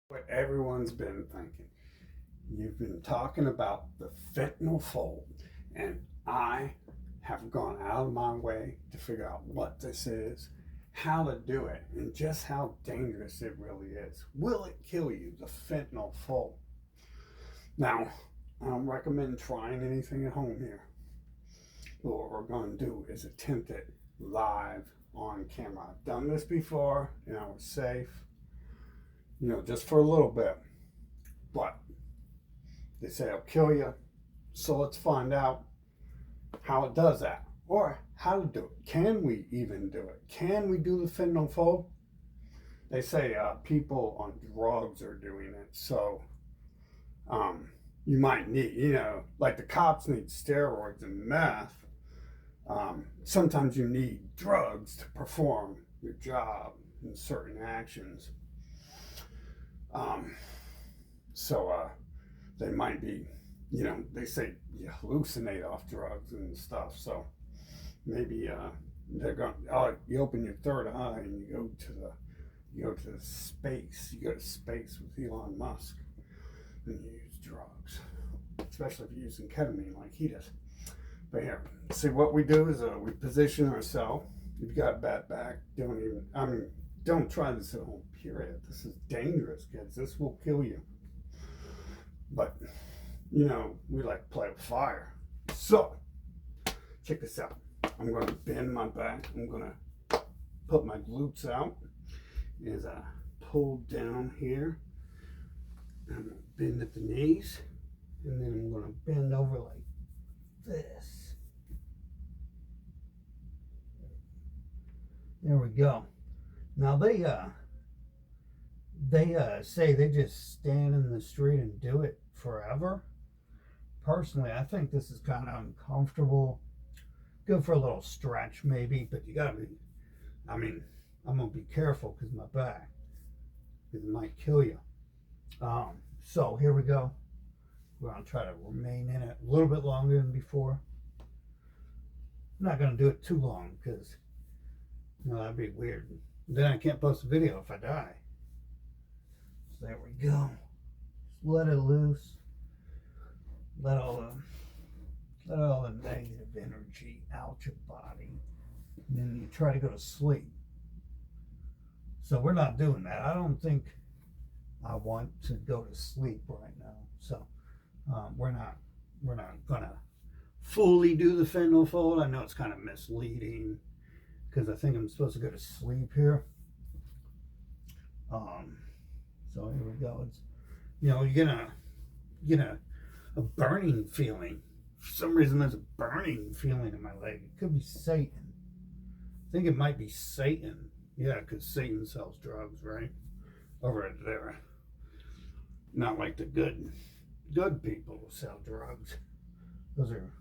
What everyone's been thinking. You've been talking about the fentanyl fold, and I have gone out of my way to figure out what this is, how to do it, and just how dangerous it really is. Will it kill you, the fentanyl fold? Now, I don't recommend trying anything at home here. What we're going to do is attempt it live on camera. I've done this before, and I was safe, just for a little bit. But they say it'll kill you. So let's find out how it does that, or how to do it. Can we even do it? Can we do the fentanyl fold? They say people on drugs are doing it. So you might need, like the cops need steroids and meth. Sometimes you need drugs to perform your job in certain actions. So they might be, they say you hallucinate off drugs and stuff. So maybe they're going. You open your third eye and you go to space. You go to space with Elon Musk, and you use drugs, especially if you're using ketamine like he does. But here, see what we do is we position ourselves. If you got a bad back, don't try this at home. Period. This is dangerous, kids. This will kill you. But we like to play with fire. So check this out. I'm going to bend my back. I'm going to put my glutes out as I pull down here. I'm going to bend at the knees, and then I'm going to bend over like this. There we go. Now they say they just stand in the street and do it forever. Personally, I think this is kind of uncomfortable. Good for a little stretch maybe, but you gotta be, I'm gonna be careful because my back, because it might kill you. So here we go. We're gonna try to remain in it a little bit longer than before. I'm not gonna do it too long because that'd be weird. Then I can't post a video if I die. So there we go. Just let it loose. Let all the negative energy out your body. And then you try to go to sleep. So we're not doing that. I don't think I want to go to sleep right now. So we're not gonna fully do the fentanyl fold. I know it's kind of misleading because I think I'm supposed to go to sleep here. So here we go. It's you're gonna get a burning feeling. For some reason, there's a burning feeling in my leg. It could be Satan. I think it might be Satan. Yeah, because Satan sells drugs, right? Over there. Not like the good people who sell drugs. Those are,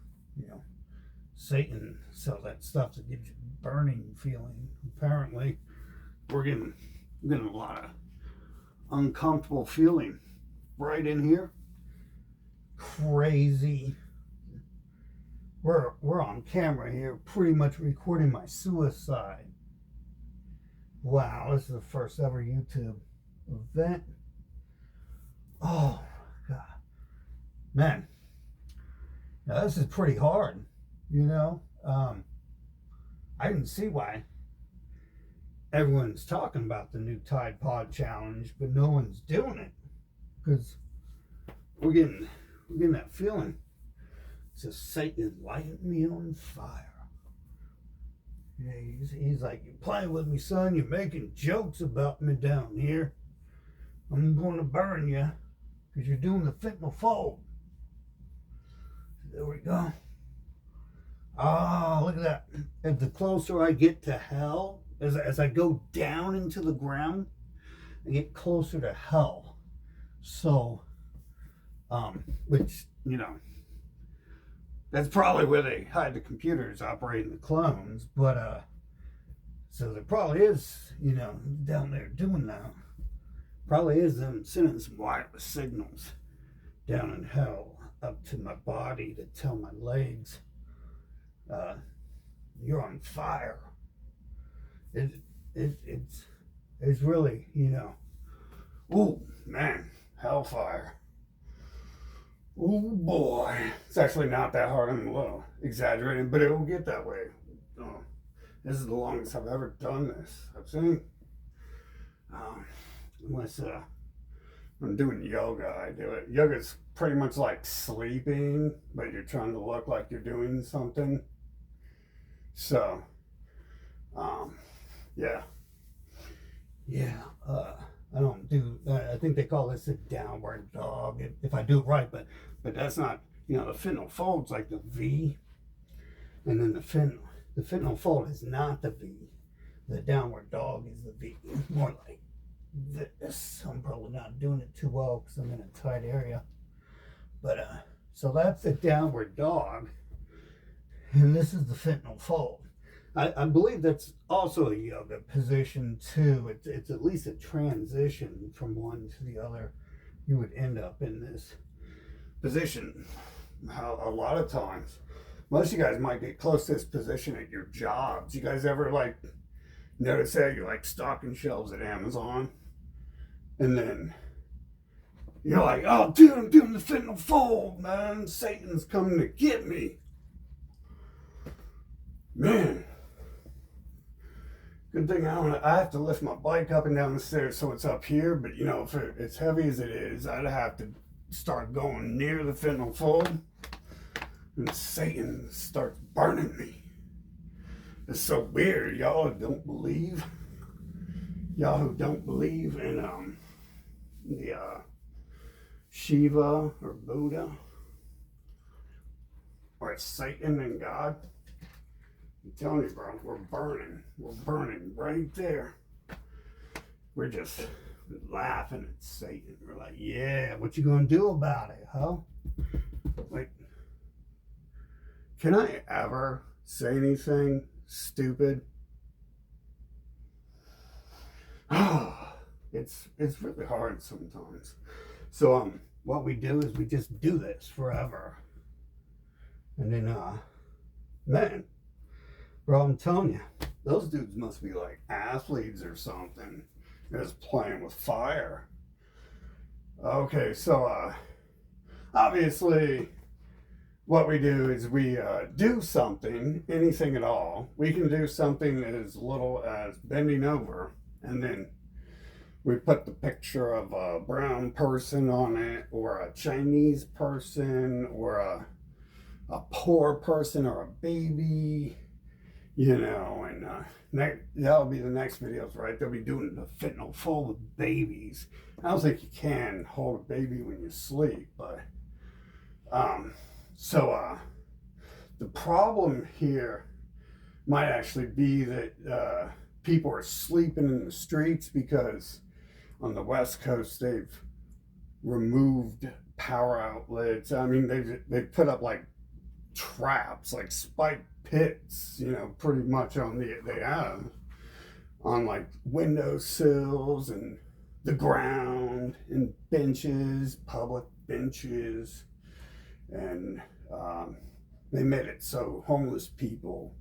Satan sells that stuff that gives you a burning feeling. Apparently, we're getting a lot of uncomfortable feeling right in here. Crazy. We're on camera here, pretty much recording my suicide. Wow, this is the first ever YouTube event. Oh God, man, now this is pretty hard. I didn't see why everyone's talking about the new Tide Pod challenge, but no one's doing it because we're getting that feeling. It says Satan lighting me on fire. Yeah, he's like, you're playing with me, son. You're making jokes about me down here. I'm going to burn you because you're doing the fentanyl fold. There we go. Oh, look at that. And the closer I get to hell, as I go down into the ground, I get closer to hell. So, which, that's probably where they hide the computers operating the clones. But, so there probably is, down there doing that. Probably is them sending some wireless signals down in hell up to my body to tell my legs, you're on fire. It's really, ooh, man. man, hellfire. Oh boy. It's actually not that hard. I'm a little exaggerating, but it will get that way. Oh, this is the longest I've ever done this, I think. Unless I'm doing yoga, I do it. Yoga's pretty much like sleeping, but you're trying to look like you're doing something. So, yeah. Yeah, I don't do. I think they call this a downward dog if I do it right, but that's not. You know, the fentanyl fold's like the V, and then the fentanyl fold is not the V. The downward dog is the V. More like this. I'm probably not doing it too well because I'm in a tight area. But so that's the downward dog, and this is the fentanyl fold. I believe that's also a yoga position too. It's at least a transition from one to the other. You would end up in this position. A lot of times, most of you guys might get close to this position at your jobs. You guys ever like notice that you're like stocking shelves at Amazon, and then you're like, "Oh, dude, I'm doing the fentanyl fold, man. Satan's coming to get me, man." Good thing I have to lift my bike up and down the stairs so it's up here, but you know, if it's heavy as it is, I'd have to start going near the fentanyl fold and Satan starts burning me. It's so weird. Y'all who don't believe in the Shiva or Buddha or it's Satan and God. I'm telling you, bro, we're burning right there. We're just laughing at Satan. We're like, yeah, what you gonna do about it, huh? Like, can I ever say anything stupid? It's really hard sometimes. So what we do is we just do this forever. And then man, bro, I'm telling you, those dudes must be like athletes or something. Just playing with fire. Okay, so obviously what we do is we do something, anything at all. We can do something as little as bending over, and then we put the picture of a brown person on it, or a Chinese person, or a poor person, or a baby. You know, and that'll be the next videos, right? They'll be doing the fentanyl full of babies. I don't think you can hold a baby when you sleep, but the problem here might actually be that people are sleeping in the streets because on the West Coast they've removed power outlets. I mean, they put up like traps, like spike pits, you know, pretty much on they have on like windowsills and the ground and benches, public benches, and they made it so homeless people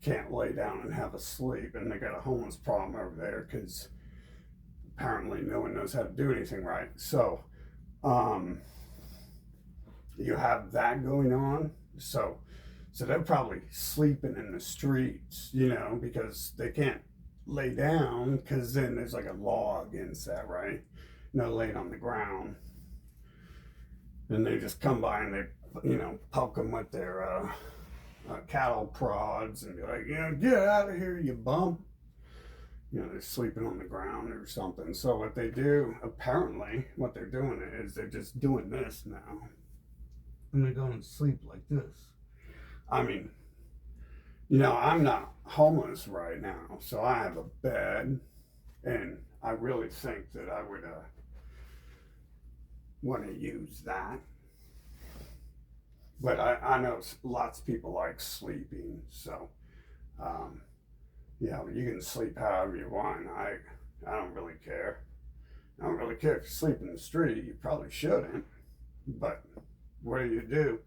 can't lay down and have a sleep, and they got a homeless problem over there because apparently no one knows how to do anything right. So you have that going on. So they're probably sleeping in the streets, you know, because they can't lay down, because then there's like a law against that, right? No laying on the ground. And they just come by and they, you know, poke them with their cattle prods and be like, you know, get out of here, you bum. You know, they're sleeping on the ground or something. So what they do, apparently, what they're doing is they're just doing this now. And they're going to sleep like this. I mean, you know, I'm not homeless right now, so I have a bed, and I really think that I would want to use that. But I know lots of people like sleeping, so yeah, you can sleep however you want. I don't really care. I don't really care if you sleep in the street. You probably shouldn't, but what do?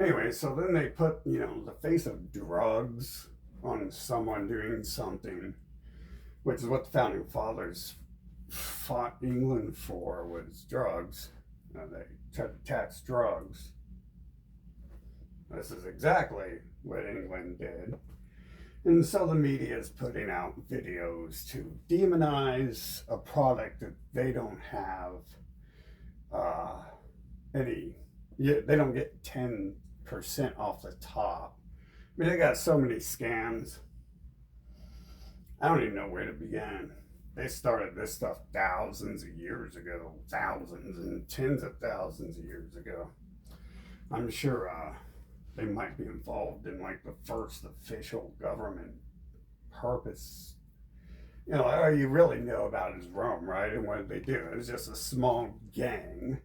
Anyway, so then they put, you know, the face of drugs on someone doing something, which is what the founding fathers fought England for was drugs. They tried to tax drugs. This is exactly what England did. And so the media is putting out videos to demonize a product that they don't have any, they don't get 10% off the top. I mean, they got so many scams. I don't even know where to begin. They started this stuff thousands of years ago, thousands and tens of thousands of years ago. I'm sure they might be involved in like the first official government purpose. You know, all you really know about is Rome, right? And what did they do? It was just a small gang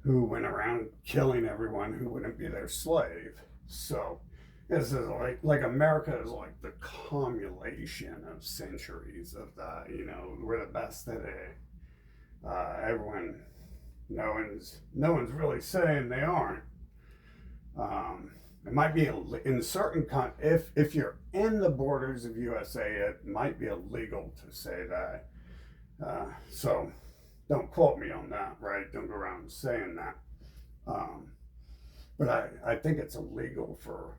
who went around killing everyone who wouldn't be their slave. So this is like America is like the cumulation of centuries of that. You know, we're the best today. Everyone, no one's really saying they aren't. It might be in certain if you're in the borders of USA, it might be illegal to say that. So don't quote me on that, right? Don't go around saying that. But I think it's illegal for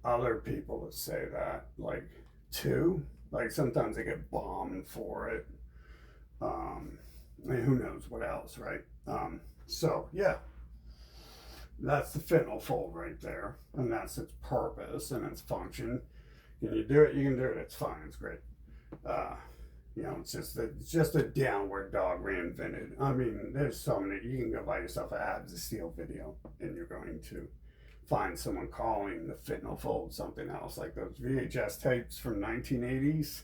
other people to say that, like too. Like sometimes they get bombed for it. I mean, who knows what else, right? So yeah. That's the fentanyl fold right there, and that's its purpose and its function. Can you do it? You can do it. It's fine. It's great. You know, it's just a downward dog reinvented. I mean, there's so many. You can go buy yourself an Abs of Steel video, and you're going to find someone calling the fentanyl fold something else, like those VHS tapes from 1980s.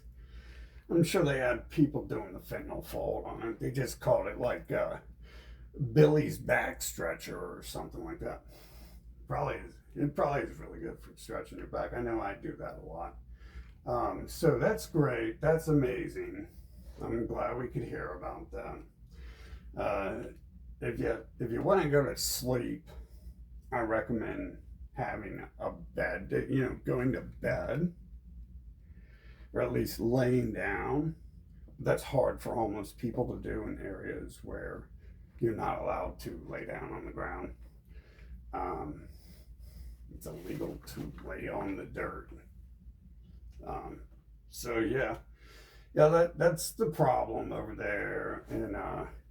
I'm sure they had people doing the fentanyl fold on it. They just called it like Billy's back stretcher or something like that. It probably is really good for stretching your back. I know I do that a lot. So that's great. That's amazing. I'm glad we could hear about that. If you want to go to sleep, I recommend having a bed. You know, going to bed, or at least laying down. That's hard for homeless people to do in areas where you're not allowed to lay down on the ground. It's illegal to lay on the dirt. So yeah, that's the problem over there. And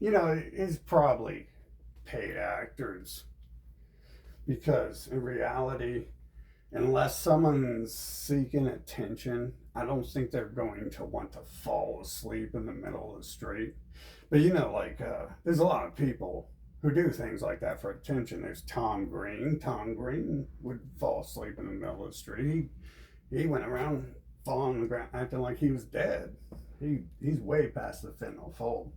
you know, it's probably paid actors, because in reality, unless someone's seeking attention, I don't think they're going to want to fall asleep in the middle of the street. But you know, like there's a lot of people who do things like that for attention. There's Tom Green. Tom Green would fall asleep in the middle of the street. He went around falling on the ground, acting like he was dead. He's way past the fentanyl fold.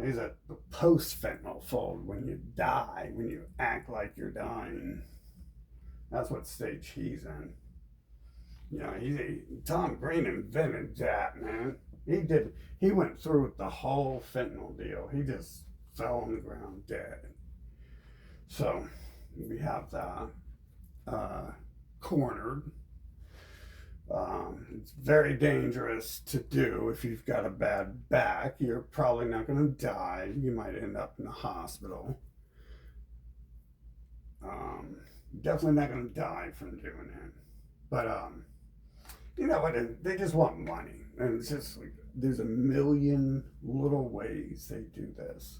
He's at the post fentanyl fold, when you die, when you act like you're dying. That's what stage he's in. You know, Tom Green invented that, man. He went through with the whole fentanyl deal. He just fell on the ground dead. So we have that cornered. It's very dangerous to do if you've got a bad back. You're probably not going to die. You might end up in the hospital. Definitely not going to die from doing it. But you know what? They just want money, and it's just like there's a million little ways they do this.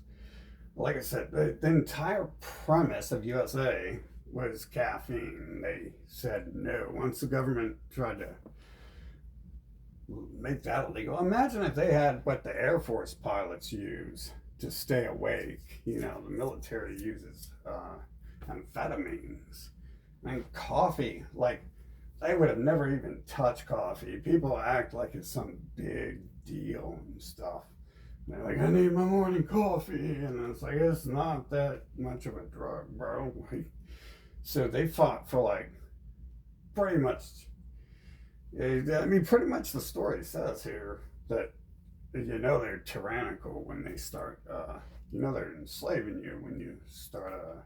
Like I said, the entire premise of USA was caffeine. They said no. Once the government tried to make that illegal, imagine if they had what the Air Force pilots use to stay awake. You know, the military uses amphetamines and coffee. Like, they would have never even touched coffee. People act like it's some big deal and stuff. They're like, I need my morning coffee. And it's like, it's not that much of a drug, bro. So they fought for, like, pretty much, I mean, pretty much the story says here that, you know, they're tyrannical when they start, you know, they're enslaving you when you start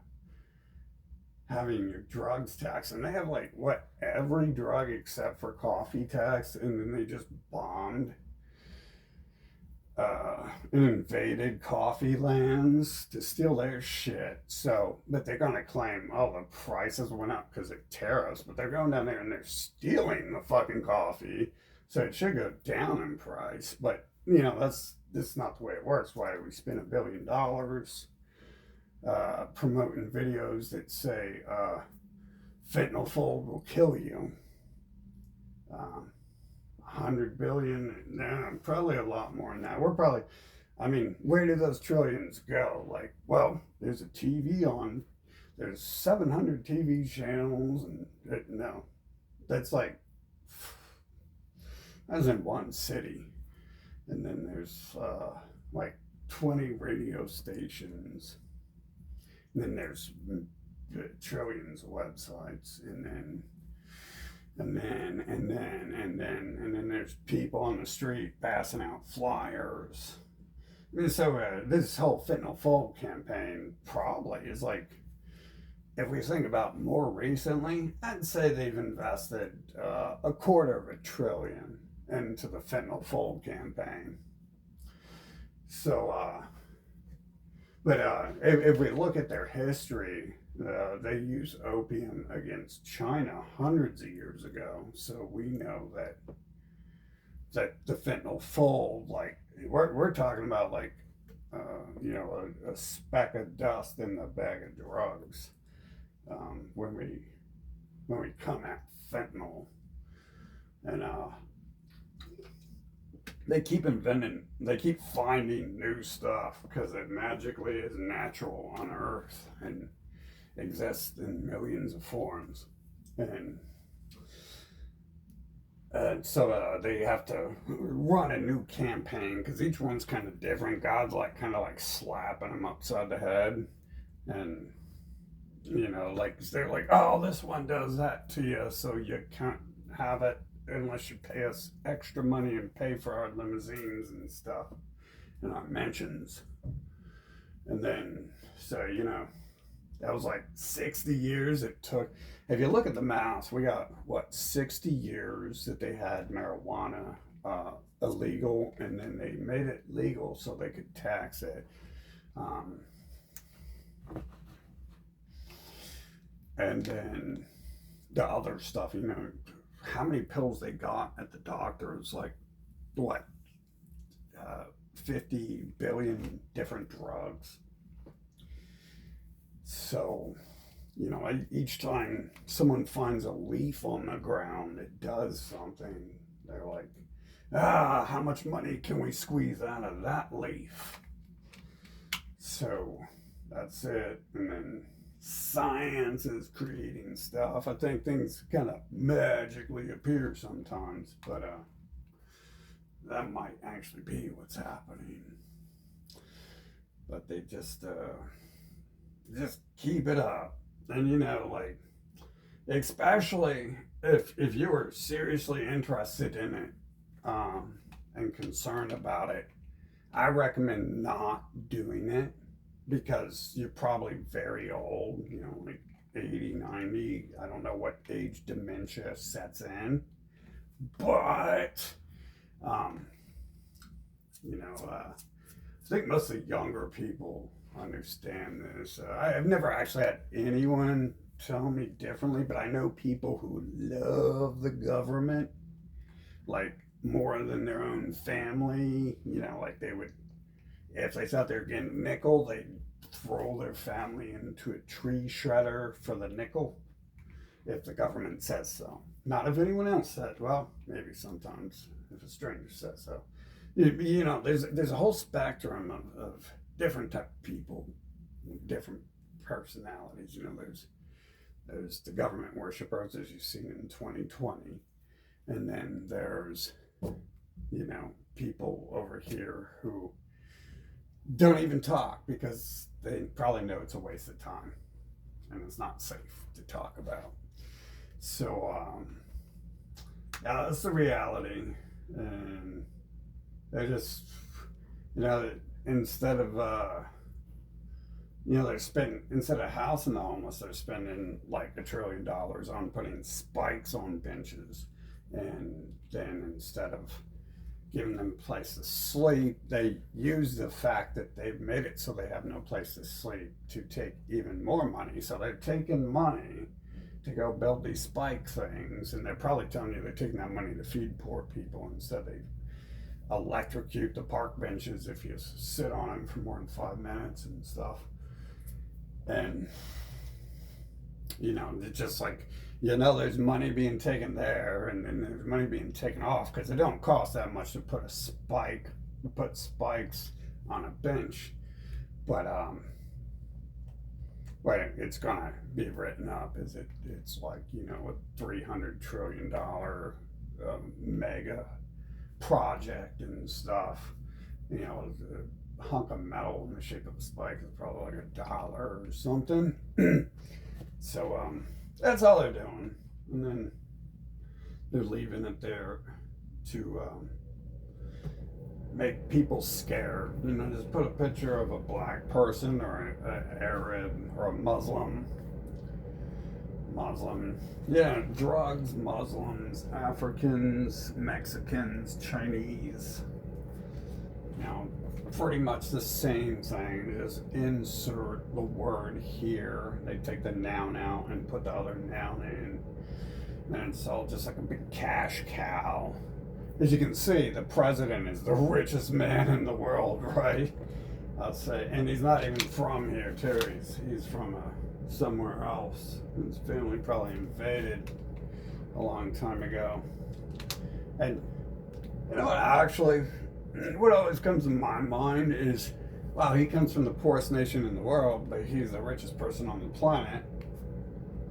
having your drugs taxed. And they have, like, what, every drug except for coffee tax, and then they just bombed invaded coffee lands to steal their shit. So, but they're gonna claim, oh, the prices went up because of tariffs. But they're going down there and they're stealing the fucking coffee, so it should go down in price. But you know, that's not the way it works. Why do we spend $1 billion promoting videos that say fentanyl fold will kill you? 100 billion, nah, probably a lot more than that. We're probably, I mean, where do those trillions go? Like, well, there's a TV on, there's 700 TV channels, and no, that's like, that's in one city. And then there's like 20 radio stations, and then there's trillions of websites, and then there's people on the street passing out flyers. I mean, so this whole fentanyl fold campaign probably is like, if we think about more recently, I'd say they've invested $250 billion into the fentanyl fold campaign. So, but if we look at their history, they used opium against China hundreds of years ago. So we know that the fentanyl fold, like we're talking about, like you know, a speck of dust in the bag of drugs when we come at fentanyl, and they keep finding new stuff because it magically is natural on Earth and exists in millions of forms, and so they have to run a new campaign because each one's kind of different. God's like kind of like slapping them upside the head, and you know, like they're like, oh, this one does that to you, so you can't have it unless you pay us extra money and pay for our limousines and stuff and our mansions. And then, so you know, that was like 60 years it took. If you look at the math, we got what, 60 years that they had marijuana illegal, and then they made it legal so they could tax it. And then the other stuff, you know, how many pills they got at the doctor's, like what, 50 billion different drugs. So, you know, each time someone finds a leaf on the ground that does something, they're like, how much money can we squeeze out of that leaf? So that's it. And then science is creating stuff. I think things kind of magically appear sometimes, but that might actually be what's happening. But they just keep it up. And you know, like, especially if you were seriously interested in it and concerned about it, I recommend not doing it, because you're probably very old, you know, like 80, 90. I don't know what age dementia sets in, but you know, I think most of the younger people understand this. I've never actually had anyone tell me differently, but I know people who love the government, like more than their own family. You know, like they would, if they thought they were getting a nickel, they'd throw their family into a tree shredder for the nickel if the government says so. Not if anyone else said, well, maybe sometimes if a stranger says so. You know, there's a whole spectrum of different type of people, different personalities. You know, there's the government worshippers, as you've seen in 2020, and then there's, you know, people over here who don't even talk because they probably know it's a waste of time and it's not safe to talk about. So yeah, that's the reality. And they're just, you know, instead of you know, they're spending, instead of housing the homeless, they're spending like $1 trillion on putting spikes on benches. And then instead of giving them a place to sleep. They use the fact that they've made it so they have no place to sleep to take even more money. So they're taking money to go build these spike things, and they're probably telling you they're taking that money to feed poor people. Instead, they electrocute the park benches if you sit on them for more than 5 minutes and stuff. And, you know, it's just like, you know, there's money being taken there, and then there's money being taken off, because it don't cost that much to put spikes on a bench. But it's gonna be written up as it's like, you know, a $300 trillion mega project and stuff. You know, a hunk of metal in the shape of a spike is probably like $1 or something. So that's all they're doing, and then they're leaving it there to make people scared. You know, just put a picture of a black person or an Arab or a Muslim. Yeah, drugs, Muslims, Africans, Mexicans, Chinese. You know, pretty much the same thing. Just insert the word here. They take the noun out and put the other noun in. And it's all just like a big cash cow. As you can see, the president is the richest man in the world, right? I'll say, and he's not even from here, too. He's from somewhere else. His family probably invaded a long time ago. And you know what? Actually, what always comes to my mind is, wow, he comes from the poorest nation in the world, but he's the richest person on the planet.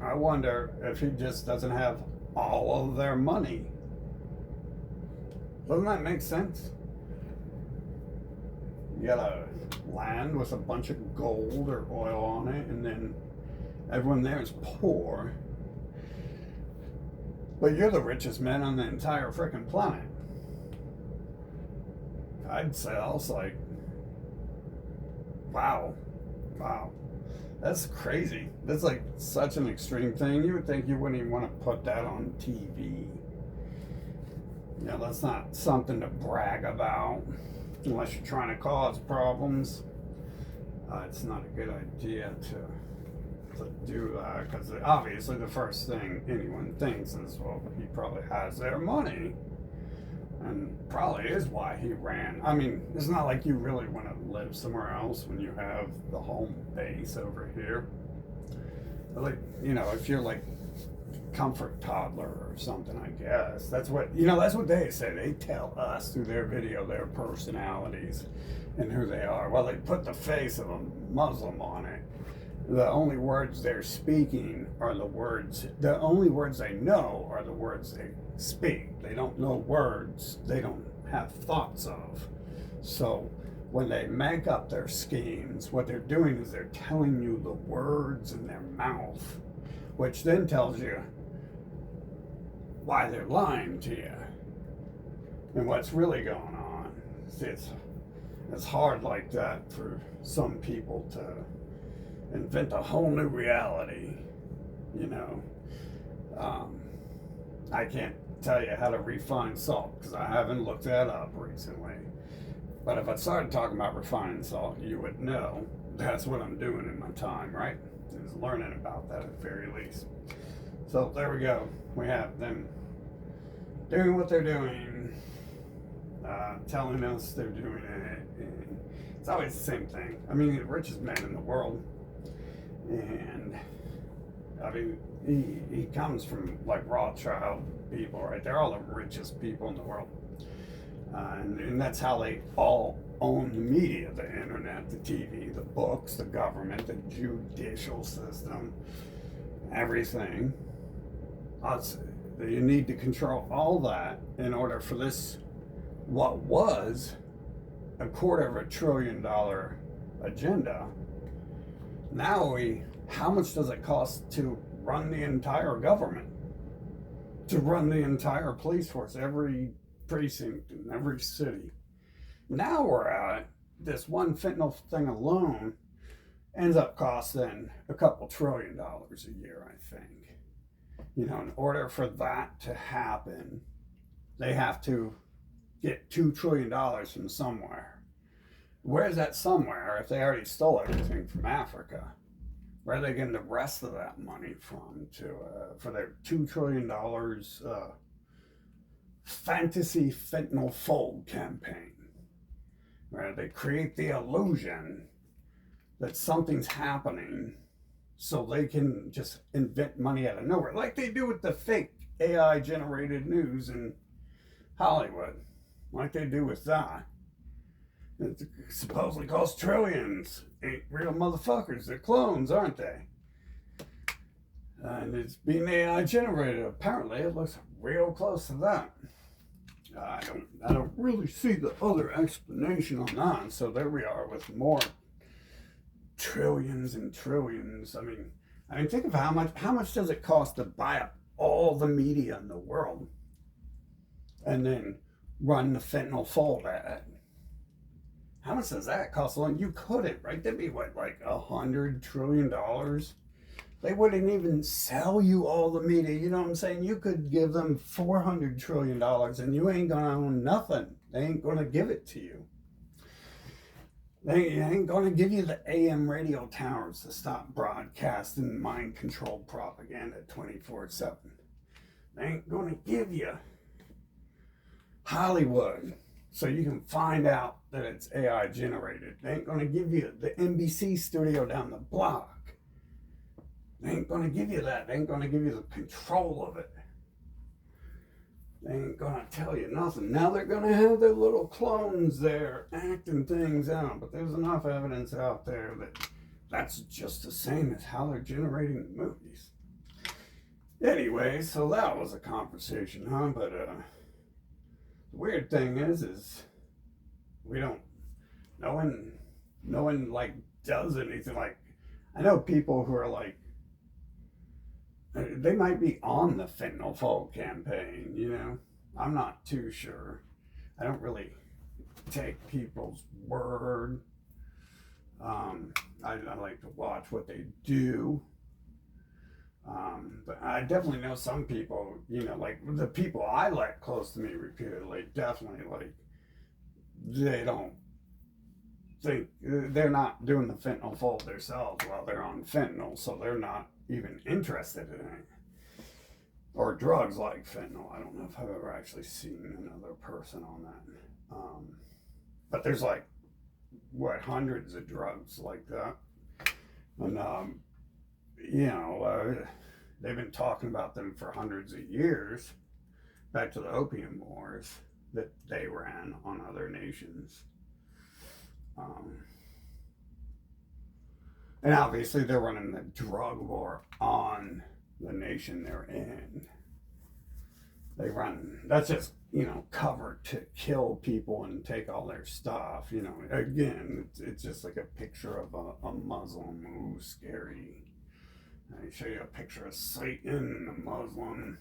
I wonder if he just doesn't have all of their money. Doesn't that make sense? You got a land with a bunch of gold or oil on it, and then everyone there is poor. But you're the richest man on the entire freaking planet. I'd say I was like, wow. That's crazy. That's like such an extreme thing. You would think you wouldn't even want to put that on TV. You know, that's not something to brag about unless you're trying to cause problems. It's not a good idea to do that, because obviously the first thing anyone thinks is, well, he probably has their money, and probably is why he ran. I mean, it's not like you really want to live somewhere else when you have the home base over here. Like, you know, if you're like comfort toddler or something, I guess that's what they say. They tell us through their video their personalities and who they are. Well, they put the face of a Muslim on it. The only words they're speaking are the only words they know are the words they speak. They don't know words they don't have thoughts of. So when they make up their schemes, what they're doing is they're telling you the words in their mouth, which then tells you why they're lying to you and what's really going on. See, it's hard like that for some people to invent a whole new reality, you know. I can't tell you how to refine salt because I haven't looked that up recently. But if I started talking about refined salt, you would know that's what I'm doing in my time, right? Is learning about that at the very least. So there we go. We have them doing what they're doing, telling us they're doing it. And it's always the same thing. I mean, the richest man in the world. And I mean, he comes from like Rothschild people, right? They're all the richest people in the world. And that's how they all own the media, the internet, the TV, the books, the government, the judicial system, everything. You need to control all that in order for this, what was a $250 billion agenda. Now how much does it cost to run the entire government? To run the entire police force, every precinct in every city. Now we're at this one fentanyl thing alone ends up costing a couple $1 trillion a year, I think. You know, in order for that to happen, they have to get $2 trillion from somewhere. Where's that somewhere if they already stole everything from Africa? Where are they getting the rest of that money from for their $2 trillion fantasy fentanyl fold campaign? Where they create the illusion that something's happening so they can just invent money out of nowhere, like they do with the fake AI generated news in Hollywood, like they do with that. It supposedly costs trillions. Ain't real motherfuckers. They're clones, aren't they? And it's being AI generated. Apparently, it looks real close to that. I don't really see the other explanation on that. So there we are with more trillions and trillions. I mean, think of how much does it cost to buy up all the media in the world, and then run the fentanyl fold ad? How much does that cost? Well, you couldn't, right? That'd be what, like $100 trillion? They wouldn't even sell you all the media. You know what I'm saying? You could give them $400 trillion and you ain't gonna own nothing. They ain't gonna give it to you. They ain't gonna give you the AM radio towers to stop broadcasting mind-controlled propaganda 24/7. They ain't gonna give you Hollywood so you can find out that it's AI generated. They ain't gonna give you the NBC studio down the block. They ain't gonna give you that. They ain't gonna give you the control of it. They ain't gonna tell you nothing. Now they're gonna have their little clones there acting things out, but there's enough evidence out there that that's just the same as how they're generating the movies. Anyway, so that was a conversation, huh? But the weird thing is we don't. No one like does anything. Like, I know people who are like, they might be on the fentanyl fold campaign. You know, I'm not too sure. I don't really take people's word. I like to watch what they do. But I definitely know some people, you know, like the people I let close to me repeatedly, definitely like, they don't think, they're not doing the fentanyl fold themselves while they're on fentanyl, so they're not even interested in it. Or drugs like fentanyl. I don't know if I've ever actually seen another person on that. But there's like, what, hundreds of drugs like that. And, you know, they've been talking about them for hundreds of years, back to the opium wars that they ran on other nations. And obviously they're running the drug war on the nation they're in. They run, that's just, you know, cover to kill people and take all their stuff. You know, again, it's just like a picture of a Muslim who's scary. I show you a picture of Satan and a Muslim,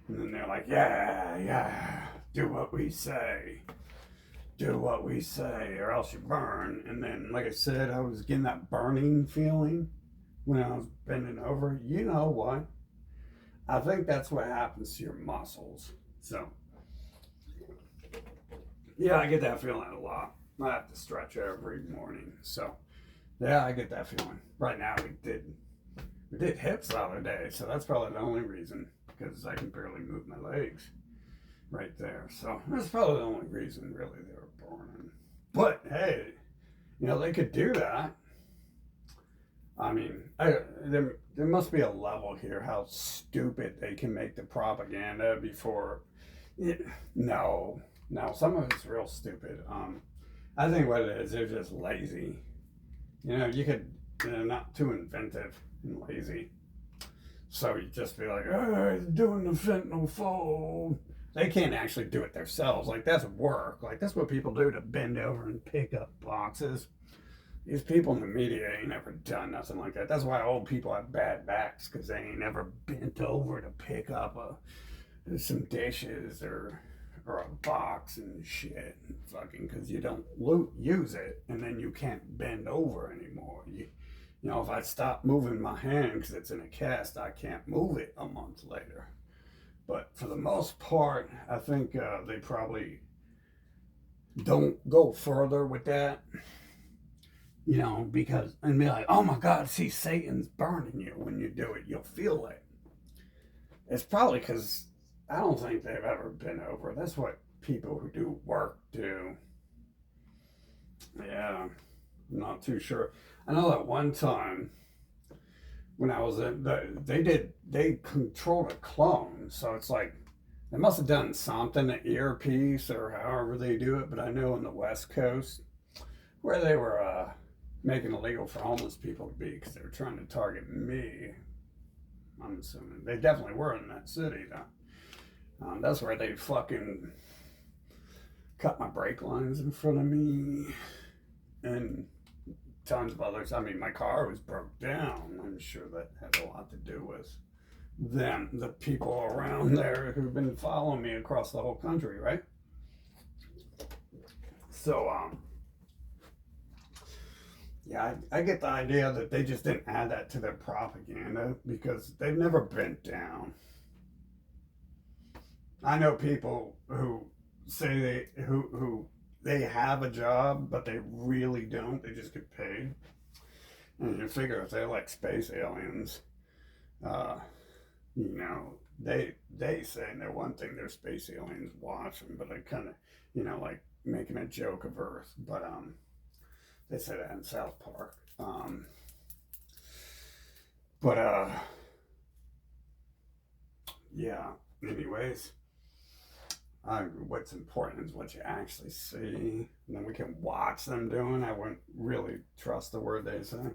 and then they're like, yeah, do what we say, or else you burn. And then, like I said, I was getting that burning feeling when I was bending over. You know what? I think that's what happens to your muscles. So, yeah, I get that feeling a lot. I have to stretch every morning. So, yeah, I get that feeling. Right now, we did hips the other day, so that's probably the only reason, because I can barely move my legs right there. So that's probably the only reason, really, they were burning. But hey, you know, they could do that. I mean, there must be a level here how stupid they can make the propaganda before. No, some of it's real stupid. I think what it is, they're just lazy. You know, they're not too inventive and lazy. So you just be like, oh, doing the fentanyl fold. They can't actually do it themselves. Like, that's work. Like, that's what people do to bend over and pick up boxes. These people in the media ain't ever done nothing like that. That's why old people have bad backs, because they ain't ever bent over to pick up some dishes or a box and shit. Fucking, because you don't use it, and then you can't bend over anymore. You know, if I stop moving my hand because it's in a cast, I can't move it a month later. But for the most part, I think they probably don't go further with that. You know, because, and be like, oh my God, see, Satan's burning you when you do it. You'll feel it. It's probably because I don't think they've ever been over. That's what people who do work do. Yeah, I'm not too sure. I know that one time when I was in, they controlled a clone. So it's like, they must have done something, an earpiece or however they do it. But I know in the West Coast where they were making it illegal for homeless people to be because they were trying to target me. I'm assuming they definitely were in that city though. That's where they fucking cut my brake lines in front of me and tons of others. I mean, my car was broke down. I'm sure that had a lot to do with them, the people around there who've been following me across the whole country, right? So, yeah, I get the idea that they just didn't add that to their propaganda because they've never bent down. I know people who say who they have a job, but they really don't. They just get paid. And you figure if they're like space aliens, uh, you know, they say they're one thing, they're space aliens watching, but I kind of, you know, like making a joke of Earth. But they say that in South Park. But yeah. Anyways, what's important is what you actually see. And then we can watch them doing. I wouldn't really trust the word they say.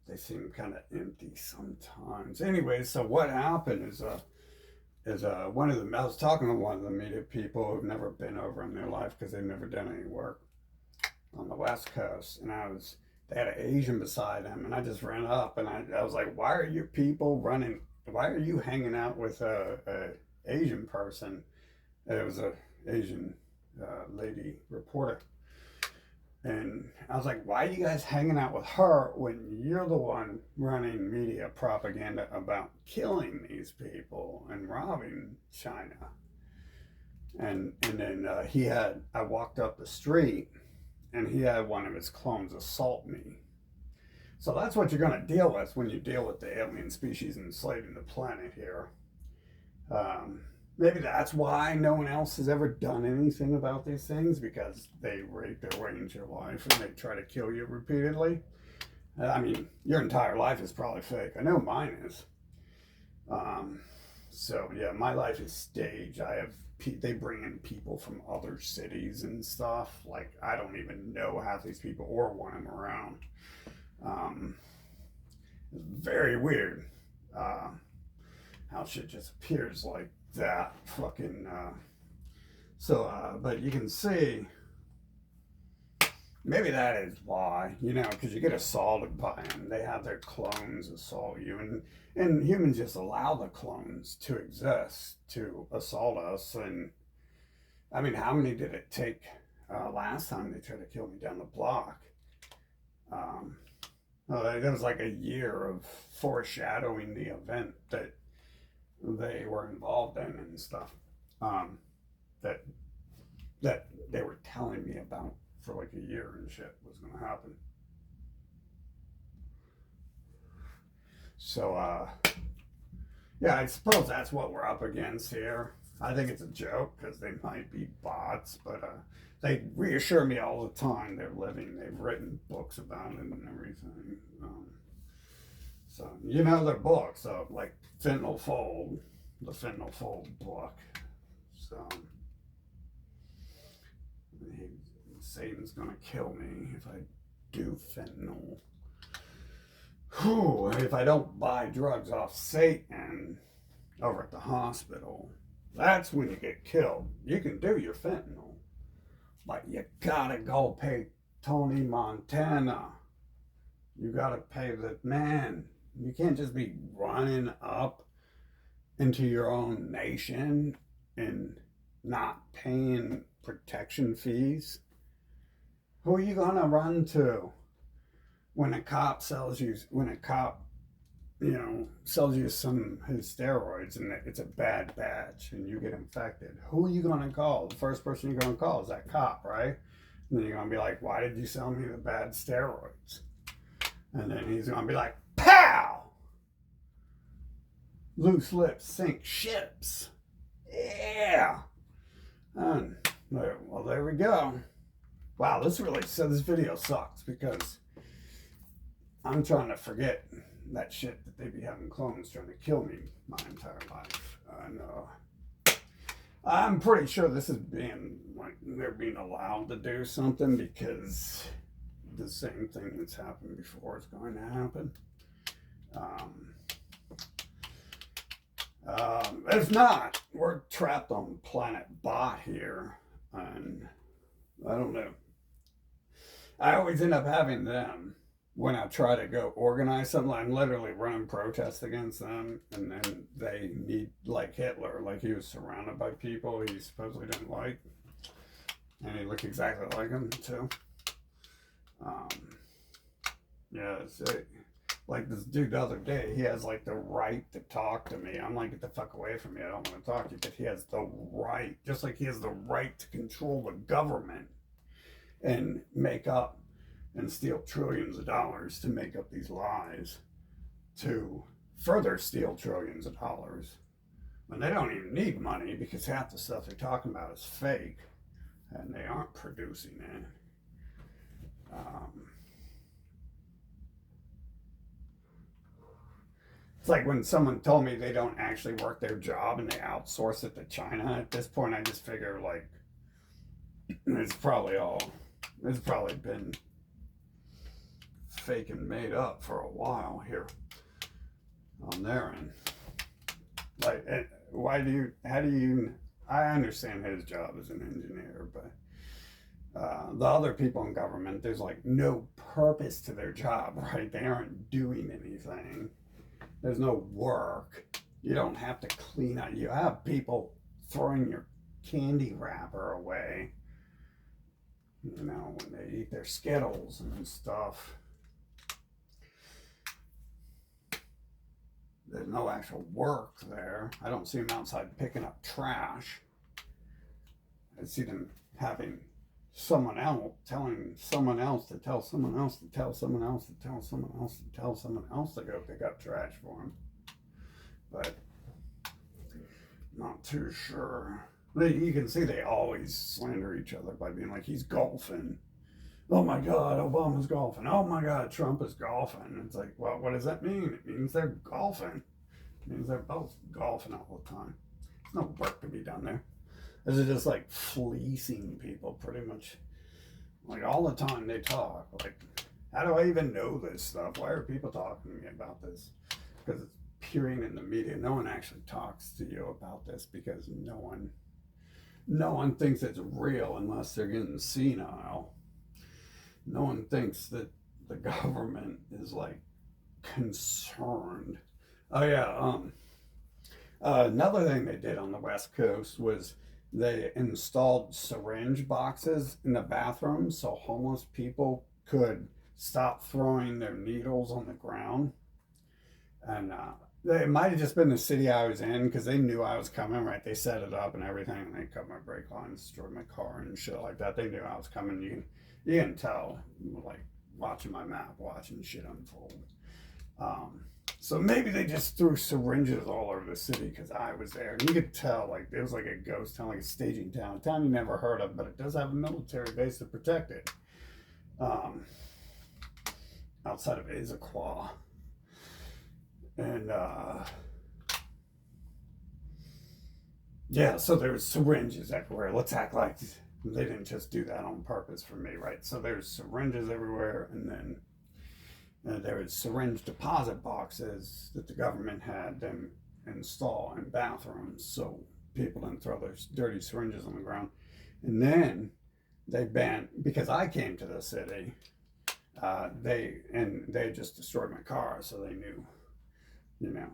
They seem kind of empty sometimes. Anyways, so what happened is one of them. I was talking to one of the media people who've never been over in their life because they've never done any work on the West Coast, and they had an Asian beside them, and I just ran up and I was like, why are you people running? Why are you hanging out with a Asian person? It was a Asian lady reporter. And I was like, why are you guys hanging out with her when you're the one running media propaganda about killing these people and robbing China? And then I walked up the street and he had one of his clones assault me. So that's what you're going to deal with when you deal with the alien species enslaving the planet here. Maybe that's why no one else has ever done anything about these things, because they rape their way into your life and they try to kill you repeatedly. I mean, your entire life is probably fake. I know mine is. So yeah, my life is staged. They bring in people from other cities and stuff. Like, I don't even know half these people or want them around. It's very weird how shit just appears like that. Fucking. But you can see maybe that is why, you know, because you get assaulted by them. They have their clones assault you, and humans just allow the clones to exist to assault us. And I mean, how many did it take last time they tried to kill me down the block? It was like a year of foreshadowing the event that they were involved in and stuff. That they were telling me about for like a year and shit was going to happen. So, yeah, I suppose that's what we're up against here. I think it's a joke because they might be bots, but they reassure me all the time they're living. They've written books about it and everything. So, you know, their books, like Fentanyl Fold, the Fentanyl Fold book. So, Satan's gonna kill me if I do fentanyl. Whew, if I don't buy drugs off Satan over at the hospital, that's when you get killed. You can do your fentanyl, but you gotta go pay Tony Montana. You gotta pay the man. You can't just be running up into your own nation and not paying protection fees. Who are you gonna run to when a cop sells you some of his steroids and it's a bad batch and you get infected, who are you going to call? The first person you're going to call is that cop, right? And then you're going to be like, why did you sell me the bad steroids? And then he's going to be like, pow! Loose lips sink ships. Yeah. And, well, there we go. Wow, this video sucks because I'm trying to forget that shit that they be having clones trying to kill me my entire life. And I'm pretty sure this is they're being allowed to do something because the same thing that's happened before is going to happen. If not, we're trapped on planet Bot here, and I don't know. I always end up having them when I try to go organize something. I'm literally running protests against them, and then they need, like Hitler, like he was surrounded by people he supposedly didn't like, and he looked exactly like him too. Yeah, like this dude the other day, he has like the right to talk to me. I'm like, get the fuck away from me. I don't want to talk to you. But he has the right, just like he has the right to control the government and make up and steal trillions of dollars to make up these lies to further steal trillions of dollars when they don't even need money because half the stuff they're talking about is fake and they aren't producing it. It's like when someone told me they don't actually work their job and they outsource it to China. At this point, I just figure like it's probably been fake and made up for a while here on their end. Like, I understand his job as an engineer, but the other people in government, there's like no purpose to their job, right? They aren't doing anything. There's no work. You don't have to clean out. You have people throwing your candy wrapper away, when they eat their Skittles and stuff. There's no actual work there. I don't see them outside picking up trash. I see them having someone else telling someone else to tell someone else to tell someone else to tell someone else to tell someone else to go pick up trash for them. But not too sure. You can see they always slander each other by being like, he's golfing. Oh my God, Obama's golfing. Oh my God, Trump is golfing. It's like, well, what does that mean? It means they're golfing. It means they're both golfing all the time. There's no work to be done there. This is just like fleecing people pretty much. Like all the time they talk. Like, how do I even know this stuff? Why are people talking to me about this? Because it's appearing in the media. No one actually talks to you about this because no one thinks it's real unless they're getting senile. No one thinks that the government is like concerned. Oh yeah, another thing they did on the West Coast was they installed syringe boxes in the bathrooms so homeless people could stop throwing their needles on the ground. And it might have just been the city I was in because they knew I was coming, right? They set it up and everything, and they cut my brake lines, destroyed my car and shit like that. They knew I was coming. You can tell, like watching my map, watching shit unfold. So maybe they just threw syringes all over the city because I was there. And you could tell, like, it was like a ghost town, like a staging town. A town you never heard of, but it does have a military base to protect it. Outside of Issaquah. And, yeah, so there's syringes everywhere. Let's act like they didn't just do that on purpose for me, right? So there's syringes everywhere, and then there was syringe deposit boxes that the government had them install in bathrooms so people didn't throw their dirty syringes on the ground. And then they banned, because I came to the city, they just destroyed my car, so they knew, they knew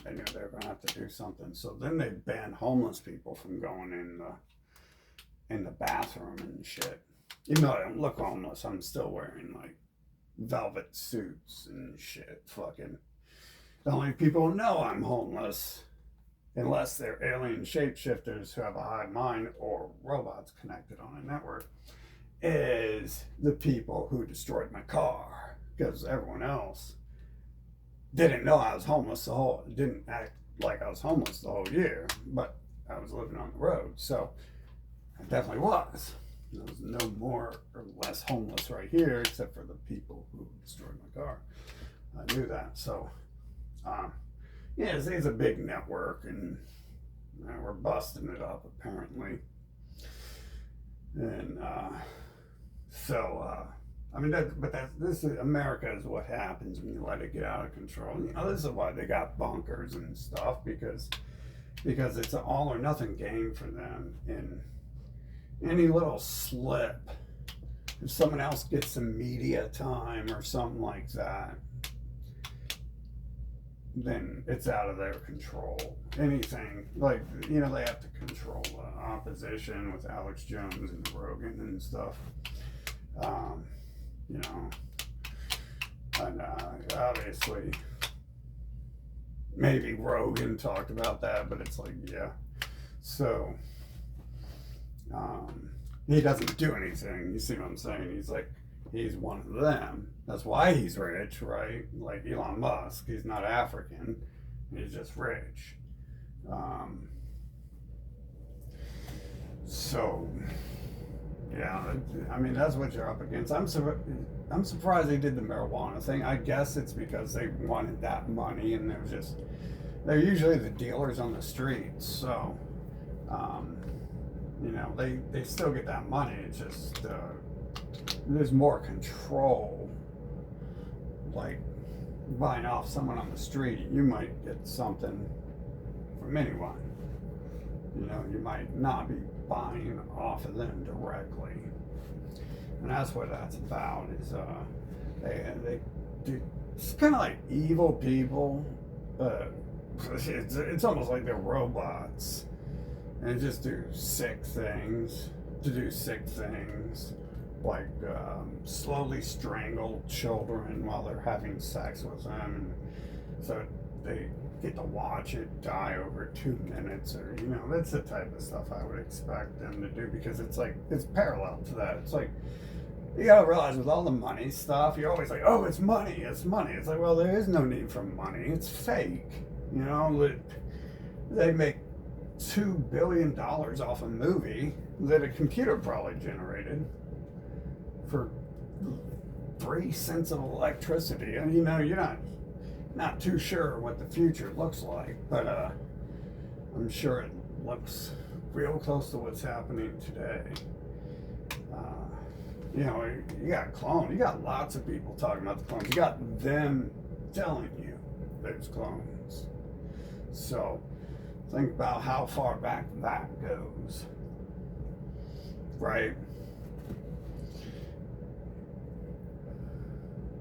they were gonna have to do something. So then they banned homeless people from going in the bathroom and shit. Even though I don't look homeless, I'm still wearing like velvet suits and shit, fucking The only people who know I'm homeless, unless they're alien shapeshifters who have a hive mind or robots connected on a network, is the people who destroyed my car. Because everyone else didn't know I was homeless didn't act like I was homeless the whole year, but I was living on the road. So I definitely was. I was no more or less homeless right here, except for the people who destroyed my car. I knew that. So, yeah, it's a big network, and we're busting it up apparently. And I mean, this is America is what happens when you let it get out of control. You know, this is why they got bunkers and stuff because it's an all or nothing game for them. And any little slip, if someone else gets some media time or something like that, then it's out of their control. Anything like, you know, they have to control opposition with Alex Jones and Rogan and stuff. You know, and obviously, maybe Rogan talked about that, but it's like, yeah. So, he doesn't do anything. You see what I'm saying? He's one of them. That's why he's rich, right? Like Elon Musk, he's not African. He's just rich. So, yeah, I mean, that's what you're up against. I'm surprised they did the marijuana thing. I guess it's because they wanted that money, and they're usually the dealers on the streets. So, you know, they still get that money. It's just there's more control. Like buying off someone on the street, you might get something from anyone. You know, you might not be buying off of them directly, and that's what that's about. Is they do, it's kind of like evil people. It's almost like they're robots, and just do sick things. Like slowly strangle children while they're having sex with them, and so they get to watch it die over 2 minutes, or you know, that's the type of stuff I would expect them to do, because it's like it's parallel to that. It's like you gotta realize with all the money stuff, you're always like, oh, it's money. It's like, well, there is no need for money. It's fake. You know, they make $2 billion off a movie that a computer probably generated for 3 cents of electricity. And you know, you're not too sure what the future looks like, but I'm sure it looks real close to what's happening today. You know, you got clones. You got lots of people talking about the clones. You got them telling you there's clones. So think about how far back that goes, right?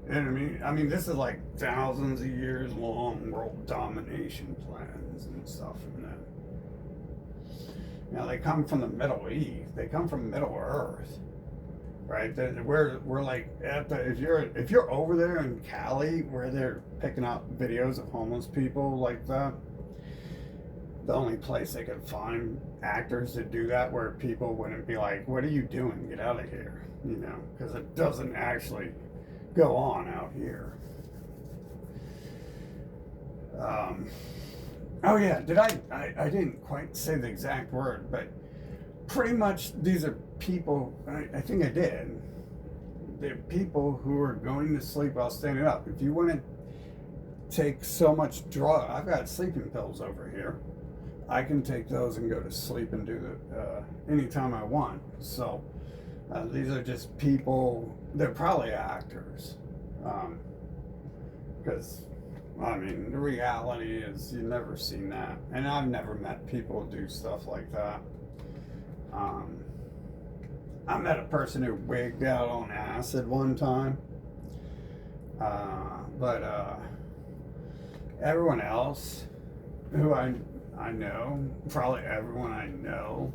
And I mean, this is like thousands of years long world domination plans and stuff from them. You know, they come from the Middle East. They come from Middle Earth, right? We're like if you're over there in Cali where they're picking up videos of homeless people like that, the only place they could find actors that do that where people wouldn't be like, "What are you doing? Get out of here," you know, because it doesn't actually go on out here. Oh yeah, I didn't quite say the exact word, but pretty much these are people, I think I did. They're people who are going to sleep while standing up. If you want to take so much drug, I've got sleeping pills over here. I can take those and go to sleep and do anytime I want. So these are just people, they're probably actors. Because, I mean, the reality is you've never seen that. And I've never met people who do stuff like that. I met a person who wigged out on acid one time. But everyone else who I know, probably everyone I know,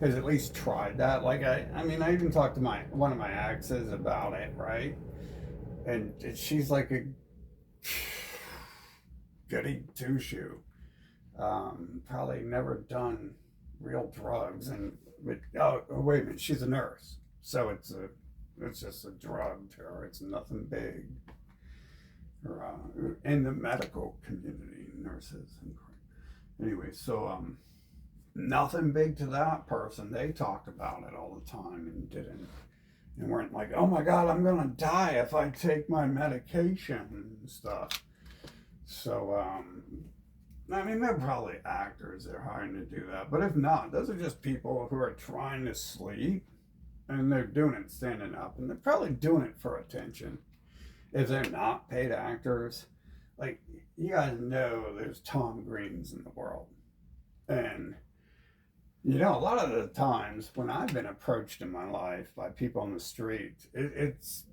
has at least tried that. Like I mean, I even talked to one of my exes about it, right? And she's like goody two shoe. Probably never done real drugs, and oh wait a minute, she's a nurse, so it's just a drug to her. It's nothing big. Or, in the medical community, nurses. Anyway, so nothing big to that person. They talked about it all the time and didn't, and weren't like, oh my God, I'm gonna die if I take my medication and stuff. So, I mean, they're probably actors. They're hiring to do that. But if not, those are just people who are trying to sleep, and they're doing it standing up, and they're probably doing it for attention. If they're not paid actors, like, you guys know there's Tom Greens in the world. And, you know, a lot of the times when I've been approached in my life by people on the street, it's,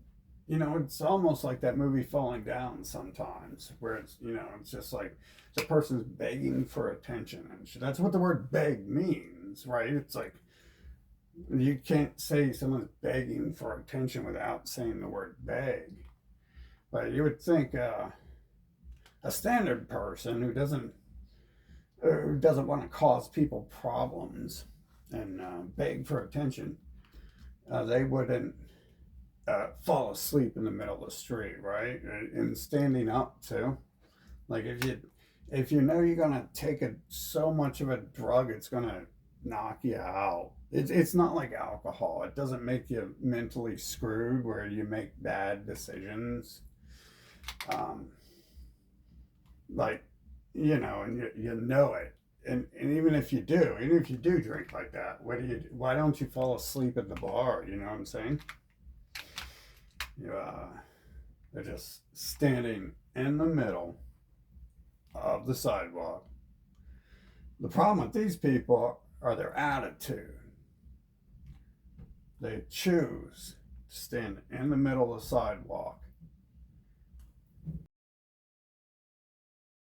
you know, it's almost like that movie Falling Down sometimes, where it's, you know, it's just like the person's begging for attention. And that's what the word beg means, right? It's like, you can't say someone's begging for attention without saying the word beg. But you would think a standard person who doesn't want to cause people problems and beg for attention, they wouldn't fall asleep in the middle of the street, right? And standing up too. Like, if you know you're gonna take so much of a drug, it's gonna knock you out. It's not like alcohol. It doesn't make you mentally screwed where you make bad decisions. Like, you know, and you know it. And even if you do drink like that, why don't you fall asleep at the bar? You know what I'm saying? They're just standing in the middle of the sidewalk. The problem with these people are their attitude. They choose to stand in the middle of the sidewalk